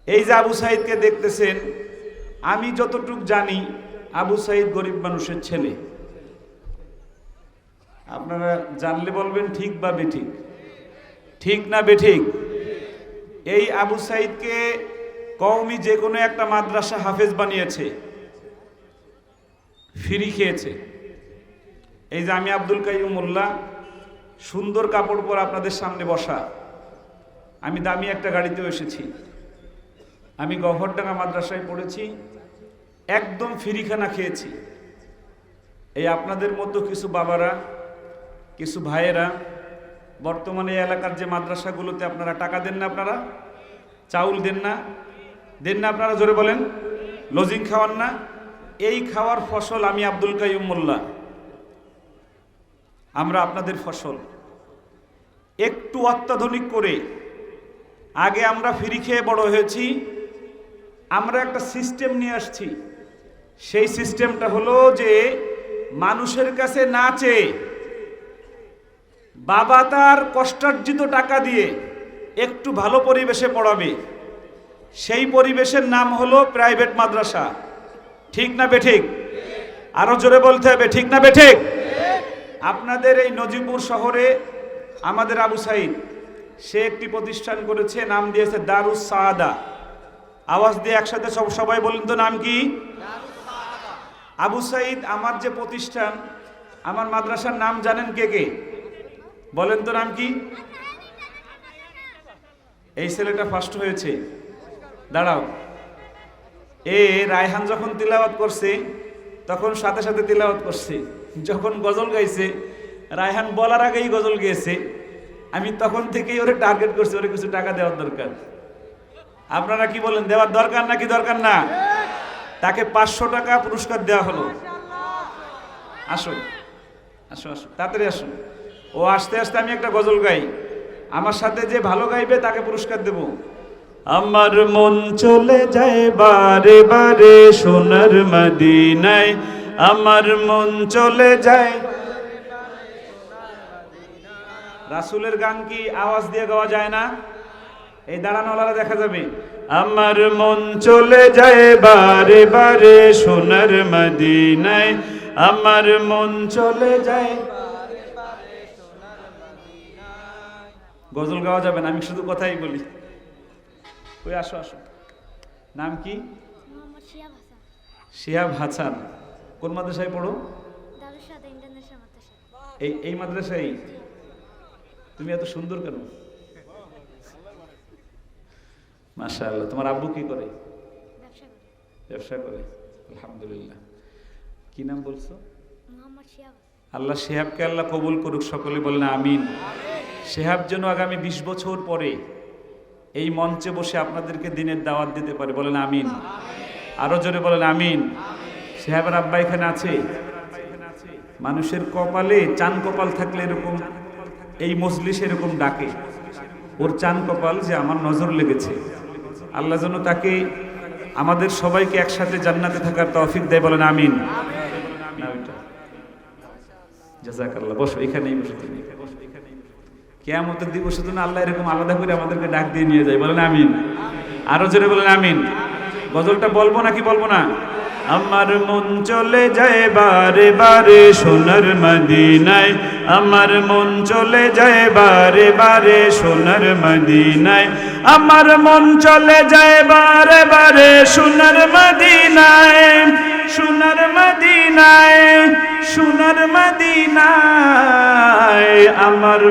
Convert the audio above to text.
এই যে আবু সাইদকে দেখতেছেন, আমি যতটুকু জানি আবু সাইদ গরিব মানুষের ছেলে। আপনারা জানলে বলবেন ঠিক বা বেঠিক, ঠিক না বেঠিক? এই আবু সাইদকে কওমি যে কোনো একটা মাদ্রাসা হাফেজ বানিয়েছে, ফ্রি খেয়েছে। এই যে আমি আব্দুল কাইয়ুম মোল্লা, সুন্দর কাপড় পরে আপনাদের সামনে বসা, আমি দামি একটা গাড়িতেও এসেছি। আমি গহরডাঙ্গা মাদ্রাসায় পড়েছি, একদম ফ্রিখানা খেয়েছি। এই আপনাদের মতো কিছু বাবারা, কিছু ভাইয়েরা বর্তমানে এই এলাকার যে মাদ্রাসাগুলোতে আপনারা টাকা দেন না, আপনারা চাউল দেন না, আপনারা জোরে বলেন, লজিং খাওয়ান না, এই খাওয়ার ফসল আমি আব্দুল কাইয়ুম মোল্লা, আমরা আপনাদের ফসল। একটু অত্যাধুনিক করে, আগে আমরা ফ্রি খেয়ে বড় হয়েছি, আমরা একটা সিস্টেম নিয়ে আসছি। সেই সিস্টেমটা হলো যে মানুষের কাছে না চেয়ে বাবা তার কষ্টার্জিত টাকা দিয়ে একটু ভালো পরিবেশে পড়াবে। সেই পরিবেশের নাম হলো প্রাইভেট মাদ্রাসা। ঠিক না বেঠিক? আরো জোরে বলতে হবে, ঠিক না বেঠিক? আপনাদের এই নজিবপুর শহরে আমাদের আবু সাইদ, সে একটি প্রতিষ্ঠান করেছে, নাম দিয়েছে দারুস সাআদা। আওয়াজ দিয়ে একসাথে সবাই বলেন তো, নাম কি? আবু সাইদ আমার যে প্রতিষ্ঠান, আমার মাদ্রাসার নাম জানেন কে কে? বলেন তো, নাম কি? এই ছেলেটা ফার্স্ট হয়েছে, দাঁড়াও। রায়হান যখন তিলাওয়াত করছে তখন সাথে সাথে তিলাওয়াত করছে, যখন গজল গাইছে রায়হান বলার আগেই গজল গেয়েছে। আমি তখন থেকেই ওরে টার্গেট করছি, ওরে কিছু টাকা দেওয়ার দরকার। আপনারা কি বলেন, দেওয়ার দরকার নাকি দরকার না? তাকে 500 টাকা পুরস্কার দেওয়া হলো। আসুন আসুন আসুন, তাড়াতাড়ি আসুন। ও আস্তে আস্তে আমি একটা গজল গাই, আমার সাথে যে ভালো গাইবে তাকে পুরস্কার দেব। আমার মন চলে যায় বারে বারে সোনার মদিনায়, আমার মন চলে যায়। রাসূলের গান কি আওয়াজ দিয়ে গাওয়া যায় না? এই দাঁড়ানোওয়ালা দেখা যাবে। আমার মন চলে যায় বারে বারে সোনার মদিনায়, আমার মন চলে যায়। গজল গাওয়া যাবে না, আমি শুধু কথাই বলি। ওই আসো আসো, নাম কি? শিহাব হাসান। কোন মাদ্রাসায় পড়ো? এই মাদ্রাসায়? তুমি এত সুন্দর কেন? মাশাআল্লাহ। তোমার আব্বু কি করে? ব্যবসা করে, আলহামদুলিল্লাহ। কি নাম বলছো? আল্লাহ শিহাবকে আল্লাহ কবুল করুক, সকলে বলেন আমিন। শিহাব যেন আগামী 20 বছর পরে এই মঞ্চে বসে আপনাদেরকে দিনের দাওয়াত দিতে পারে, বলেন আমিন। আরো জোরে বলেন আমিন। শিহাবের আব্বা এখানে আছে। মানুষের কপালে চান কপাল থাকলে এরকম এই মজলিস এরকম ডাকে, ওর চান কপাল যে আমার নজর লেগেছে। আল্লাহ যেন তাকে আমাদের সবাইকে একসাথে জান্নাতে থাকার তৌফিক দেয়, বলেন আমিন। জাযাকাল্লাহ। বসো, এখানেই বসো তুমি। কিয়ামতের দিবসে যেন আল্লাহ এরকম আলাদা করে আমাদেরকে ডাক দিয়ে নিয়ে যায়, বলেন আমিন। আরো জোরে বলেন আমিন। গজলটা বলবো নাকি বলবো না? আমার মন চলে যায় বারে বারে সোনার মদিনায়, আমার মন চলে যায় বারে বারে সোনার মদিনায়, আমার মন চলে যায় বারে বারে সোনার মদিনায়, সোনার মদিনায়, সোনার মদিনায় আমার